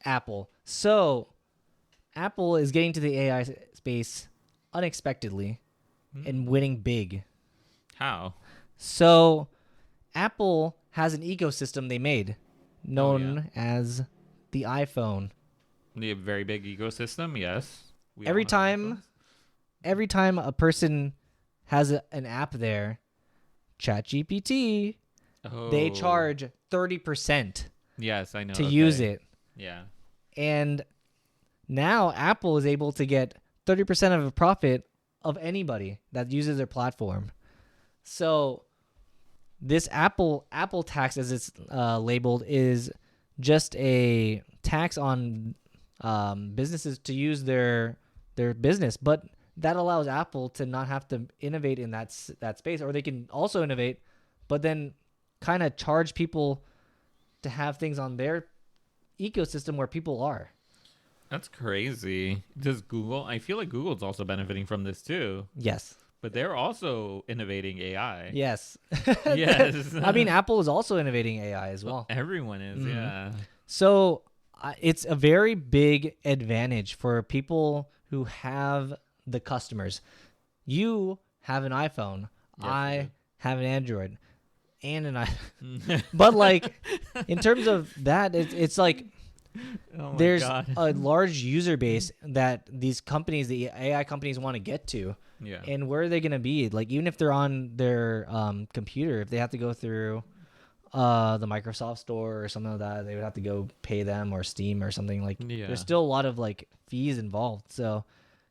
Apple. So Apple is getting to the AI space unexpectedly and winning big. How? So Apple has an ecosystem they made known as the iPhone. The very big ecosystem, yes. We all Every have time iPhones. every time a person has an app there, ChatGPT, they Oh. charge 30% Yes, I know. to Okay. use it. Yeah. And now Apple is able to get 30% of a profit of anybody that uses their platform. So this Apple tax, as it's labeled, is just a tax on businesses to use their business, but that allows Apple to not have to innovate in that space, or they can also innovate, but then kind of charge people to have things on their ecosystem where people are. That's crazy. Does Google? I feel like Google's also benefiting from this too. Yes. But they're also innovating AI. Yes. Yes. I mean, Apple is also innovating AI as well. Everyone is, yeah. So it's a very big advantage for people who have the customers. You have an iPhone. Yes, I have an Android and an iPhone. I But like in terms of that, it's like Oh my there's God. a large user base that these companies, the AI companies, want to get to. Yeah. And where are they going to be? Like, even if they're on their computer, if they have to go through the Microsoft Store or something like that, they would have to go pay them, or Steam or something. Like, Yeah. there's still a lot of like fees involved. So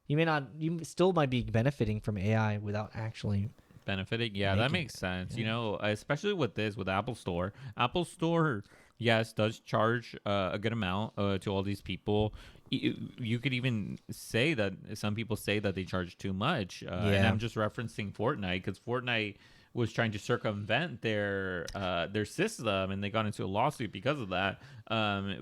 you still might be benefiting from AI without actually Benefiting, yeah, that makes sense. You know, especially with Apple Store. Apple Store, yes, does charge a good amount to all these people. You could even say that some people say that they charge too much, and I'm just referencing Fortnite, because Fortnite was trying to circumvent their system, and they got into a lawsuit because of that,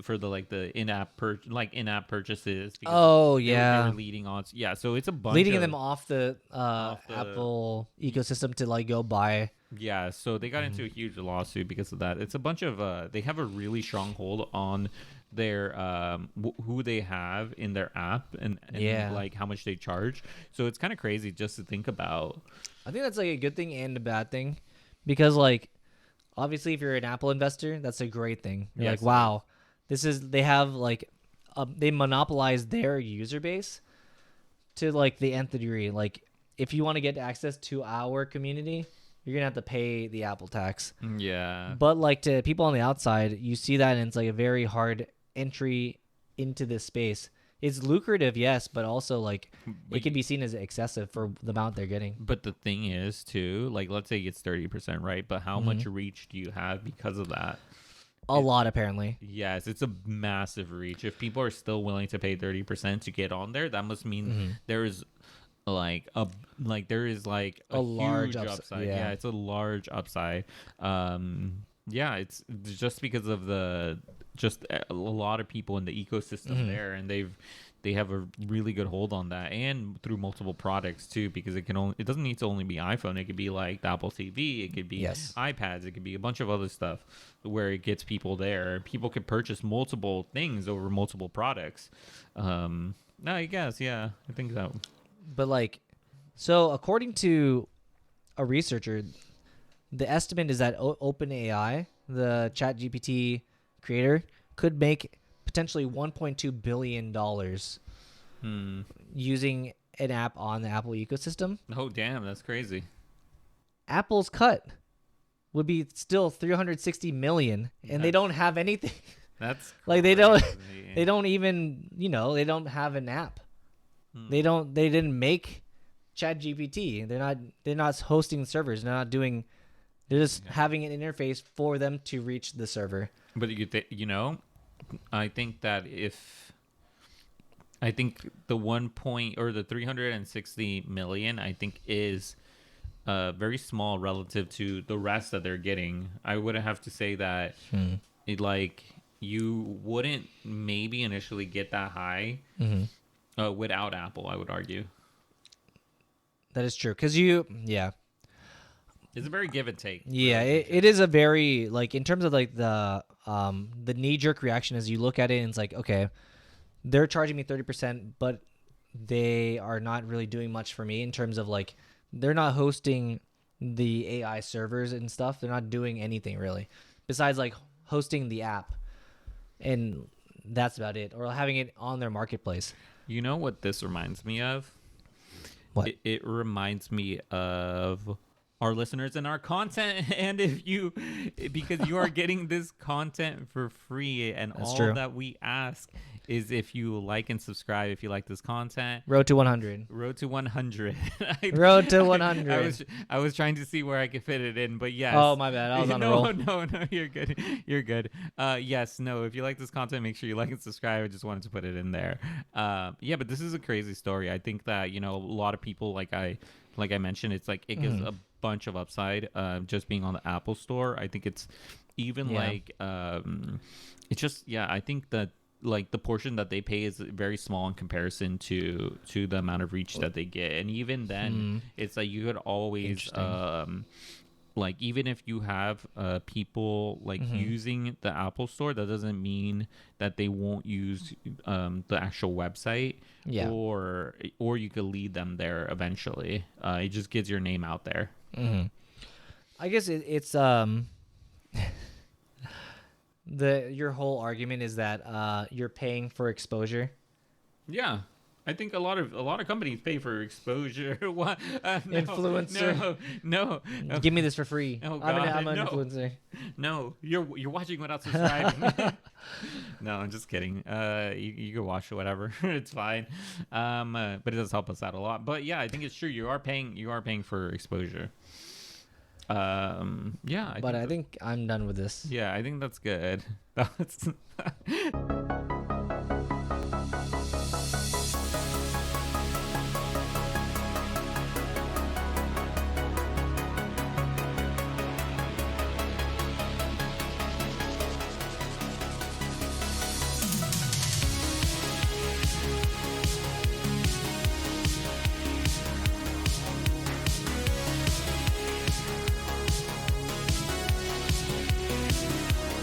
for the in-app purchases. Because they were leading on. Yeah, so it's a bunch leading them off the the Apple ecosystem to like go buy. Yeah, so they got into a huge lawsuit because of that. It's a bunch of they have a really strong hold on their who they have in their app, and like how much they charge. So it's kind of crazy just to think about. I think that's like a good thing and a bad thing, because like obviously if you're an Apple investor, that's a great thing. You're like, wow, they have like they monopolize their user base to like the nth degree. Like, if you want to get access to our community, you're gonna have to pay the Apple tax. Yeah. But like, to people on the outside, you see that, and it's like a very hard entry into this space. It's lucrative, yes, but also like it can be seen as excessive for the amount they're getting. But the thing is too, like, let's say it's 30%, right? But how much reach do you have because of that? A lot, apparently. Yes, it's a massive reach. If people are still willing to pay 30% to get on there, that must mean there is a large upside. Yeah, it's a large upside. Yeah, it's just because of a lot of people in the ecosystem there, and they have a really good hold on that, and through multiple products too, because it doesn't need to only be iPhone. It could be like the Apple TV, it could be iPads, it could be a bunch of other stuff where it gets people there. People could purchase multiple things over multiple products. No, I guess, yeah, I think that. But like, so according to a researcher, the estimate is that OpenAI, the ChatGPT creator, could make potentially $1.2 billion using an app on the Apple ecosystem. Oh, damn, that's crazy. Apple's cut would be still $360 million, and they don't have anything. That's like they don't even, they don't have an app. They didn't make ChatGPT. They're not hosting servers. They're just having an interface for them to reach the server. But I think that the 360 million, I think, is very small relative to the rest that they're getting. I would have to say that you wouldn't maybe initially get that high without Apple, I would argue. That is true, because it's a very give and take. Yeah, it is a very, like, in terms of like the the knee-jerk reaction is you look at it and it's like, okay, they're charging me 30%, but they are not really doing much for me in terms of like they're not hosting the AI servers and stuff. They're not doing anything really besides like hosting the app, and that's about it, or having it on their marketplace. You know what this reminds me of? What? It reminds me of our listeners and our content. And because you are getting this content for free, and That's all true. that we ask is if you like and subscribe, if you like this content. Road to 100. Road to 100. Road to 100. I was trying to see where I could fit it in, but yes. Oh, my bad. I was on a roll. No, you're good. You're good. Yes, no, if you like this content, make sure you like and subscribe. I just wanted to put it in there. Yeah, but this is a crazy story. I think that, a lot of people, like I mentioned, it's like it gives a bunch of upside just being on the Apple Store. I think it's even it's just, I think that like the portion that they pay is very small in comparison to the amount of reach that they get. And even then it's like you could always like even if you have people like using the Apple Store, that doesn't mean that they won't use the actual website. Or you could lead them there eventually. It just gets your name out there. I guess it's your whole argument is that you're paying for exposure. Yeah, I think a lot of companies pay for exposure. What? No, Influencer. No. Give me this for free. Oh, I'm God, an no. Influencer. No, you're watching without subscribing. No, I'm just kidding. You can watch whatever. It's fine. But it does help us out a lot. But yeah, I think it's true. You are paying for exposure. I think I'm done with this. Yeah, I think that's good.